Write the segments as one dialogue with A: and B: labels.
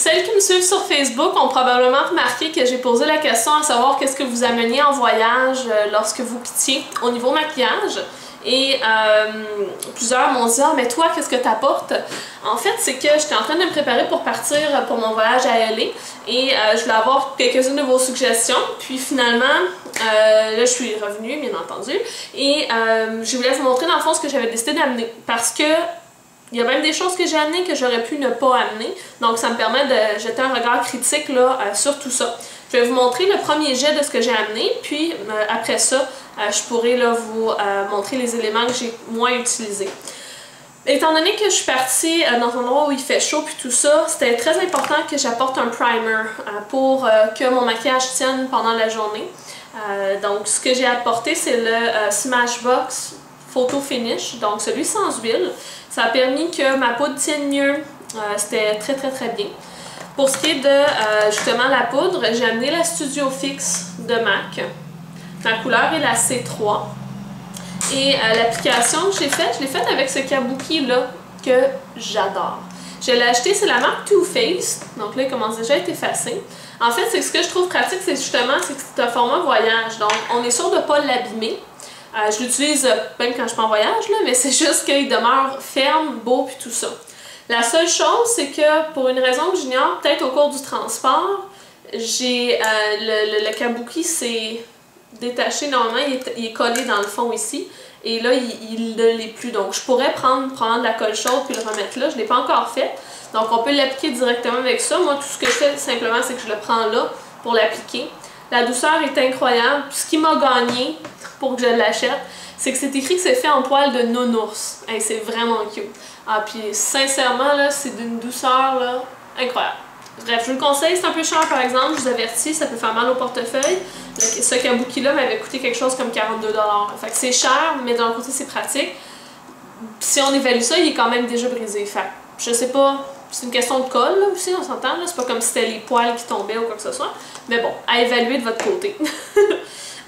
A: Celles qui me suivent sur Facebook ont probablement remarqué que j'ai posé la question à savoir qu'est-ce que vous ameniez en voyage lorsque vous quittiez au niveau maquillage. Et plusieurs m'ont dit « Ah, mais toi, qu'est-ce que tu apportes? » En fait, c'est que j'étais en train de me préparer pour partir pour mon voyage à LA et je voulais avoir quelques-unes de vos suggestions. Puis finalement, là, je suis revenue, bien entendu, et je voulais vous montrer dans le fond ce que j'avais décidé d'amener. Parce que il y a même des choses que j'ai amenées que j'aurais pu ne pas amener. Donc, ça me permet de jeter un regard critique là, sur tout ça. Je vais vous montrer le premier jet de ce que j'ai amené, puis après ça, je pourrai là, vous montrer les éléments que j'ai moins utilisés. Étant donné que je suis partie dans un endroit où il fait chaud puis tout ça, c'était très important que j'apporte un primer pour que mon maquillage tienne pendant la journée. Donc, ce que j'ai apporté, c'est le Smashbox Photo Finish, donc celui sans huile. Ça a permis que ma poudre tienne mieux. C'était très bien. Pour ce qui est de justement la poudre, j'ai amené la Studio Fix de MAC. Ma couleur est la C3. Et l'application que j'ai faite, je l'ai faite avec ce kabuki là que j'adore. Je l'ai acheté, c'est la marque Too Faced. Donc là, il commence déjà à être effacé. En fait, c'est ce que je trouve pratique, c'est justement que c'est un format voyage. Donc, on est sûr de ne pas l'abîmer. Je l'utilise même quand je suis en voyage, là, mais c'est juste qu'il demeure ferme, beau, puis tout ça. La seule chose, c'est que pour une raison que j'ignore, peut-être au cours du transport, j'ai le kabuki s'est détaché. Normalement, il est collé dans le fond ici. Et là, il ne l'est plus. Donc, je pourrais prendre de la colle chaude puis le remettre là. Je ne l'ai pas encore fait. Donc, on peut l'appliquer directement avec ça. Moi, tout ce que je fais simplement, c'est que je le prends là pour l'appliquer. La douceur est incroyable. Puis, ce qui m'a gagné pour que je l'achète, c'est que c'est écrit que c'est fait en poil de nounours. Hey, c'est vraiment cute. Ah, puis sincèrement, là, c'est d'une douceur là, incroyable. Bref, je vous le conseille, c'est un peu cher par exemple, je vous avertis, ça peut faire mal au portefeuille. Ce kabuki-là m'avait coûté quelque chose comme 42 $. Fait que c'est cher, mais d'un côté c'est pratique. Si on évalue ça, il est quand même déjà brisé. Fait que, je sais pas, c'est une question de colle là, aussi, on s'entend, c'est pas comme si c'était les poils qui tombaient ou quoi que ce soit. Mais bon, à évaluer de votre côté.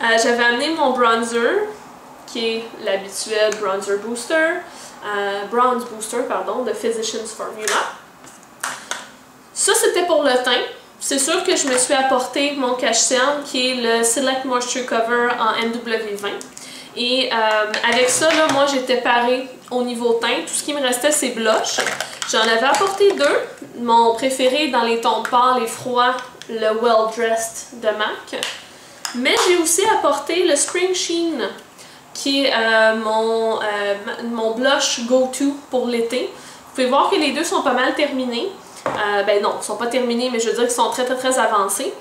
A: J'avais amené mon bronzer, qui est l'habituel Bronzer Booster. Bronze Booster, pardon, de Physicians Formula. Ça, c'était pour le teint. C'est sûr que je me suis apporté mon cache-cerne, qui est le Select Moisture Cover en NW20. Et avec ça, là, moi, j'étais parée au niveau teint. Tout ce qui me restait, c'est blush. J'en avais apporté deux. Mon préféré dans les tons pâles et froids, le Well Dressed de MAC. Mais j'ai aussi apporté le Spring Sheen, qui est mon blush go-to pour l'été. Vous pouvez voir que les deux sont pas mal terminés. Ben non, ils sont pas terminés, mais je veux dire qu'ils sont très avancés.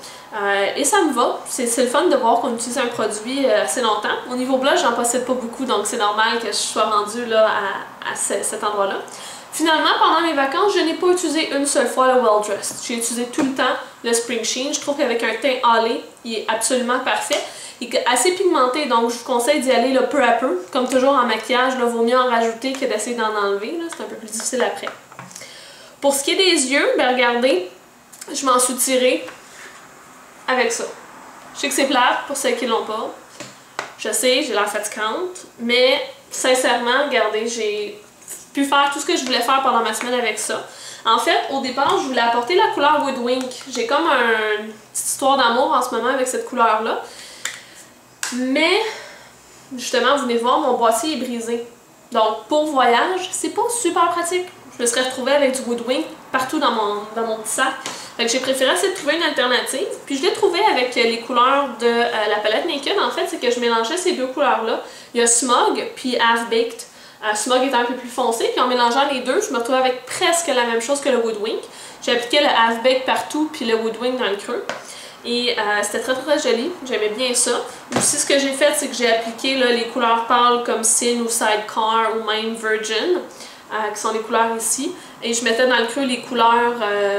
A: Et ça me va. C'est le fun de voir qu'on utilise un produit assez longtemps. Au niveau blush, j'en possède pas beaucoup, donc c'est normal que je sois rendue là, à cet endroit-là. Finalement, pendant mes vacances, je n'ai pas utilisé une seule fois le Well Dressed. J'ai utilisé tout le temps le Spring Sheen. Je trouve qu'avec un teint hâlé, il est absolument parfait. Il est assez pigmenté, donc je vous conseille d'y aller là, peu à peu. Comme toujours en maquillage, il vaut mieux en rajouter que d'essayer d'en enlever. C'est un peu plus difficile après. Pour ce qui est des yeux, ben regardez, je m'en suis tirée avec ça. Je sais que c'est plate pour celles qui l'ont pas. Je sais, j'ai l'air fatigante, mais sincèrement, regardez, j'ai pu faire tout ce que je voulais faire pendant ma semaine avec ça. En fait, au départ, je voulais apporter la couleur Woodwink. J'ai comme une petite histoire d'amour en ce moment avec cette couleur-là. Mais, justement, vous venez voir, mon boîtier est brisé. Donc, pour voyage, c'est pas super pratique. Je me serais retrouvée avec du Woodwink partout dans mon petit sac. Fait que j'ai préféré essayer de trouver une alternative. Puis je l'ai trouvé avec les couleurs de la palette Naked. En fait, c'est que je mélangeais ces deux couleurs-là. Il y a Smog puis Half Baked. Smog était un peu plus foncé. Puis en mélangeant les deux, je me retrouvais avec presque la même chose que le Woodwink. J'ai appliqué le Half Baked partout puis le Woodwink dans le creux. Et c'était très joli, j'aimais bien ça. Aussi, ce que j'ai fait, c'est que j'ai appliqué là, les couleurs pâles comme Sin ou Sidecar ou même Virgin, qui sont les couleurs ici. Et je mettais dans le creux les couleurs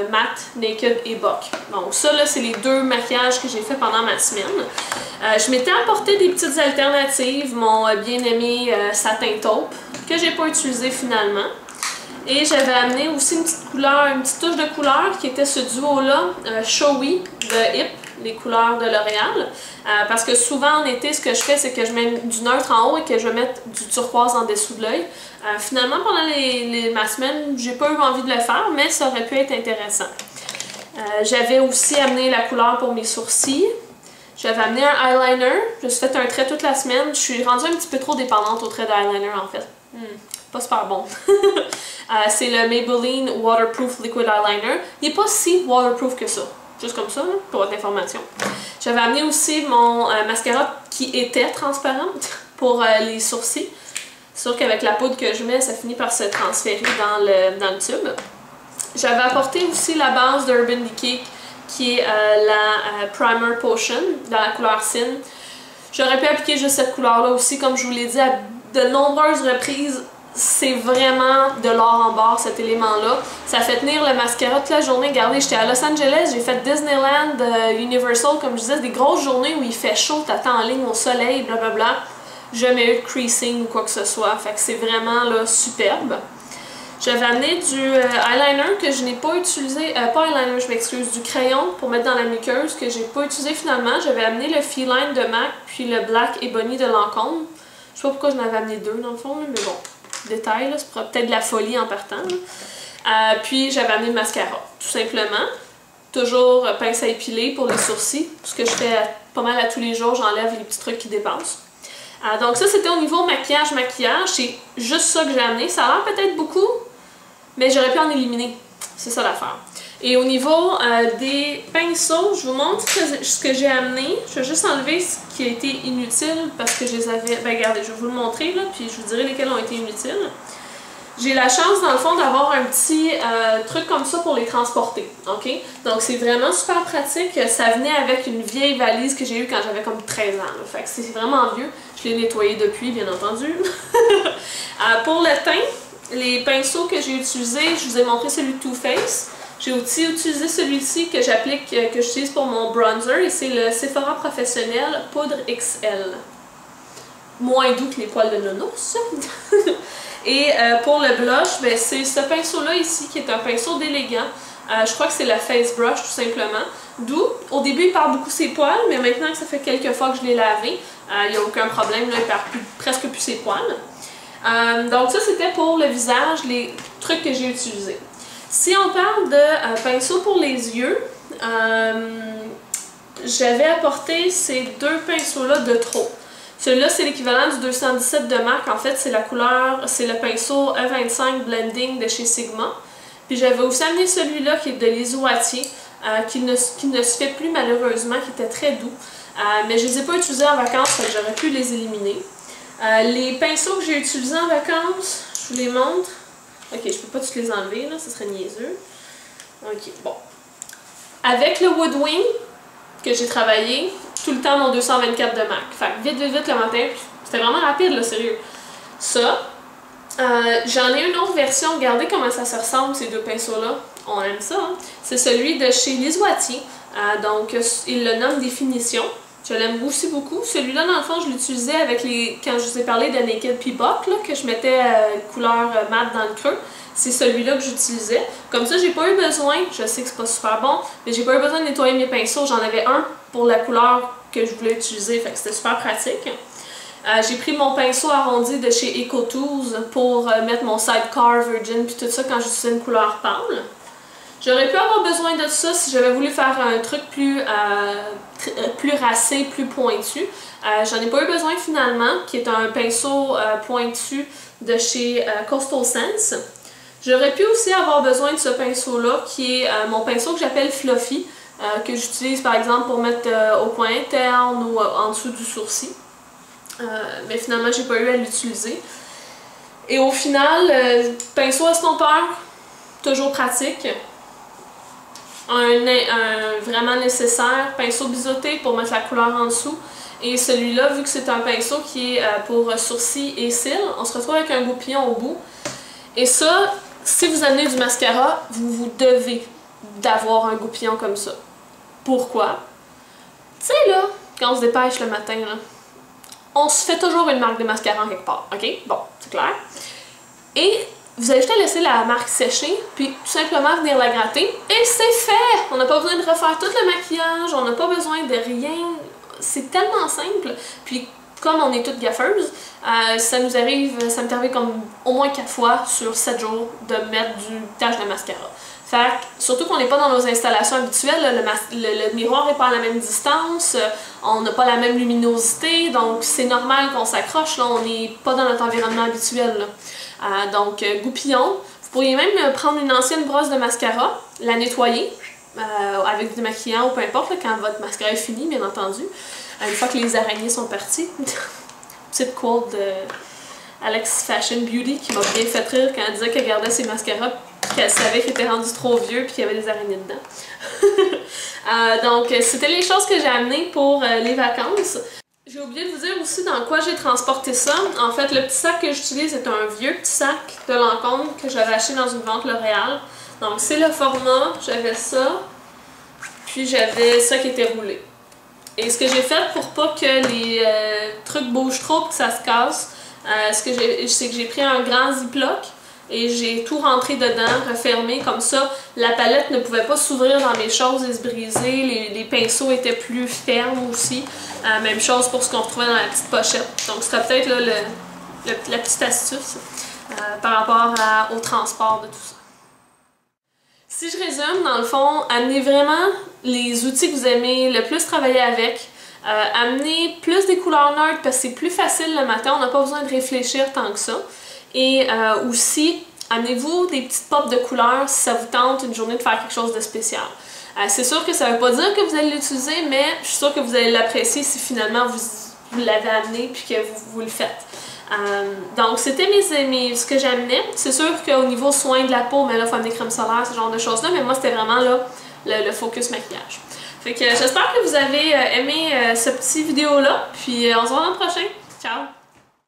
A: Matte, Naked et Buck. Donc ça, là, c'est les deux maquillages que j'ai fait pendant ma semaine. Je m'étais apporté des petites alternatives, mon bien-aimé Satin Taupe, que j'ai pas utilisé finalement. Et j'avais amené aussi une petite couleur, une petite touche de couleur qui était ce duo-là, Showy de Hip, les couleurs de L'Oréal. Parce que souvent en été, ce que je fais, c'est que je mets du neutre en haut et que je vais mettre du turquoise en dessous de l'œil. Finalement, pendant ma semaine, j'ai pas eu envie de le faire, mais ça aurait pu être intéressant. J'avais aussi amené la couleur pour mes sourcils. J'avais amené un eyeliner. Je me suis fait un trait toute la semaine. Je suis rendue un petit peu trop dépendante au trait d'eyeliner en fait. Pas super bon. C'est le Maybelline Waterproof Liquid Eyeliner. Il n'est pas si waterproof que ça. Juste comme ça, là, pour votre information. J'avais amené aussi mon mascara qui était transparent pour les sourcils. C'est sûr qu'avec la poudre que je mets, ça finit par se transférer dans le tube. J'avais apporté aussi la base d'Urban Decay qui est la Primer Potion dans la couleur Sin. J'aurais pu appliquer juste cette couleur-là aussi, comme je vous l'ai dit à de nombreuses reprises. C'est vraiment de l'or en barre cet élément-là. Ça fait tenir le mascara toute la journée. Regardez, j'étais à Los Angeles, j'ai fait Disneyland, Universal, comme je disais, des grosses journées où il fait chaud, t'attends en ligne au soleil, blablabla. Jamais eu de creasing ou quoi que ce soit. Fait que c'est vraiment là, superbe. J'avais amené du eyeliner que je n'ai pas utilisé, pas eyeliner, je m'excuse, du crayon pour mettre dans la muqueuse que j'ai pas utilisé finalement. J'avais amené le Feline de MAC puis le Black Ebony de Lancôme. Je sais pas pourquoi je n'avais amené deux dans le fond, mais bon. Détail, c'est peut-être de la folie en partant. Puis j'avais amené le mascara, tout simplement. Toujours pince à épiler pour les sourcils, ce que je fais pas mal à tous les jours, j'enlève les petits trucs qui dépassent. Donc ça c'était au niveau maquillage, c'est juste ça que j'ai amené. Ça a l'air peut-être beaucoup, mais j'aurais pu en éliminer, c'est ça l'affaire. Et au niveau des pinceaux, je vous montre ce que j'ai amené. Je vais juste enlever ce qui a été inutile parce que je les avais... Ben regardez, je vais vous le montrer là, puis je vous dirai lesquels ont été inutiles. J'ai la chance dans le fond d'avoir un petit truc comme ça pour les transporter, ok? Donc c'est vraiment super pratique. Ça venait avec une vieille valise que j'ai eue quand j'avais comme 13 ans. Là. Fait que c'est vraiment vieux. Je l'ai nettoyé depuis, bien entendu. Pour le teint, les pinceaux que j'ai utilisés, je vous ai montré celui de Too Faced. J'ai aussi utilisé celui-ci que j'applique, que j'utilise pour mon bronzer, et c'est le Sephora Professionnel Poudre XL. Moins doux que les poils de nounours. Et pour le blush, ben, c'est ce pinceau-là ici qui est un pinceau d'élégant. Je crois que c'est la Face Brush tout simplement. D'où, au début, il perd beaucoup ses poils, mais maintenant que ça fait quelques fois que je l'ai lavé, il n'y a aucun problème, là, il perd presque plus ses poils. Donc ça, c'était pour le visage, les trucs que j'ai utilisés. Si on parle de pinceau pour les yeux, j'avais apporté ces deux pinceaux-là de trop. Celui-là, c'est l'équivalent du 217 de MAC. En fait, c'est la couleur, c'est le pinceau E25 Blending de chez Sigma. Puis j'avais aussi amené celui-là qui est de l'Isoatier, qui ne se fait plus malheureusement, qui était très doux. Mais je ne les ai pas utilisés en vacances, donc j'aurais pu les éliminer. Les pinceaux que j'ai utilisés en vacances, je vous les montre. Ok, je peux pas tous les enlever, là, ce serait niaiseux. Ok, bon. Avec le Woodwing que j'ai travaillé, tout le temps mon 224 de MAC. Fait que vite le matin, c'était vraiment rapide, là, sérieux. Ça, j'en ai une autre version, regardez comment ça se ressemble, ces deux pinceaux-là. On aime ça, hein? C'est celui de chez L'Isoatier. Donc, il le nomme Définition. Je l'aime aussi beaucoup. Celui-là, dans le fond, je l'utilisais avec les... Quand je vous ai parlé de Naked Peacock, là, que je mettais couleur mat dans le creux, c'est celui-là que j'utilisais. Comme ça, j'ai pas eu besoin, je sais que c'est pas super bon, mais j'ai pas eu besoin de nettoyer mes pinceaux. J'en avais un pour la couleur que je voulais utiliser, fait que c'était super pratique. J'ai pris mon pinceau arrondi de chez EcoTools pour mettre mon Sidecar Virgin puis tout ça quand j'utilisais une couleur pâle. J'aurais pu avoir besoin de ça si j'avais voulu faire un truc plus racé, plus pointu. J'en ai pas eu besoin finalement, qui est un pinceau pointu de chez Coastal Sense. J'aurais pu aussi avoir besoin de ce pinceau-là, qui est mon pinceau que j'appelle Fluffy, que j'utilise par exemple pour mettre au coin interne ou en dessous du sourcil. Mais finalement, j'ai pas eu à l'utiliser. Et au final, pinceau estompeur, toujours pratique. Un vraiment nécessaire, pinceau biseauté pour mettre la couleur en dessous. Et celui-là, vu que c'est un pinceau qui est pour sourcils et cils, on se retrouve avec un goupillon au bout. Et ça, si vous amenez du mascara, vous devez d'avoir un goupillon comme ça. Pourquoi? Tu sais là, quand on se dépêche le matin, là, on se fait toujours une marque de mascara en quelque part, ok? Bon, c'est clair. Et vous avez juste à laisser la marque sécher, puis tout simplement venir la gratter, et c'est fait! On n'a pas besoin de refaire tout le maquillage, on n'a pas besoin de rien. C'est tellement simple. Puis comme on est toutes gaffeuses, ça m'est arrivé comme au moins 4 fois sur 7 jours de mettre du tache de mascara. Fait que, surtout qu'on n'est pas dans nos installations habituelles, là, le miroir n'est pas à la même distance, on n'a pas la même luminosité, donc c'est normal qu'on s'accroche, là, on n'est pas dans notre environnement habituel. Donc, goupillon. Vous pourriez même prendre une ancienne brosse de mascara, la nettoyer avec du démaquillant ou peu importe, là, quand votre mascara est fini, bien entendu. Une fois que les araignées sont parties. Petite quote de Alex Fashion Beauty qui m'a bien fait rire quand elle disait qu'elle gardait ses mascaras qu'elle savait qu'il était rendu trop vieux puis qu'il y avait des araignées dedans. Donc, c'était les choses que j'ai amenées pour les vacances. J'ai oublié de vous dire aussi dans quoi j'ai transporté ça. En fait, le petit sac que j'utilise est un vieux petit sac de Lancôme que j'avais acheté dans une vente L'Oréal. Donc, c'est le format. J'avais ça, puis j'avais ça qui était roulé. Et ce que j'ai fait pour pas que les trucs bougent trop et que ça se casse, c'est que j'ai pris un grand ziploc et j'ai tout rentré dedans, refermé comme ça. La palette ne pouvait pas s'ouvrir dans mes choses et se briser. Les pinceaux étaient plus fermes aussi. Même chose pour ce qu'on retrouvait dans la petite pochette. Donc, ce serait peut-être la petite astuce par rapport au transport de tout ça. Si je résume, dans le fond, amenez vraiment les outils que vous aimez le plus travailler avec. Amenez plus des couleurs neutres parce que c'est plus facile le matin, on n'a pas besoin de réfléchir tant que ça. Et aussi, amenez-vous des petites pops de couleurs si ça vous tente une journée de faire quelque chose de spécial. C'est sûr que ça ne veut pas dire que vous allez l'utiliser, mais je suis sûre que vous allez l'apprécier si finalement vous l'avez amené puis que vous le faites. Donc c'était ce que j'amenais. C'est sûr qu'au niveau soin de la peau, mais là, il faut amener crème solaire, ce genre de choses-là, mais moi c'était vraiment là le focus maquillage. Fait que j'espère que vous avez aimé cette petite vidéo-là, puis on se voit dans le prochain. Ciao!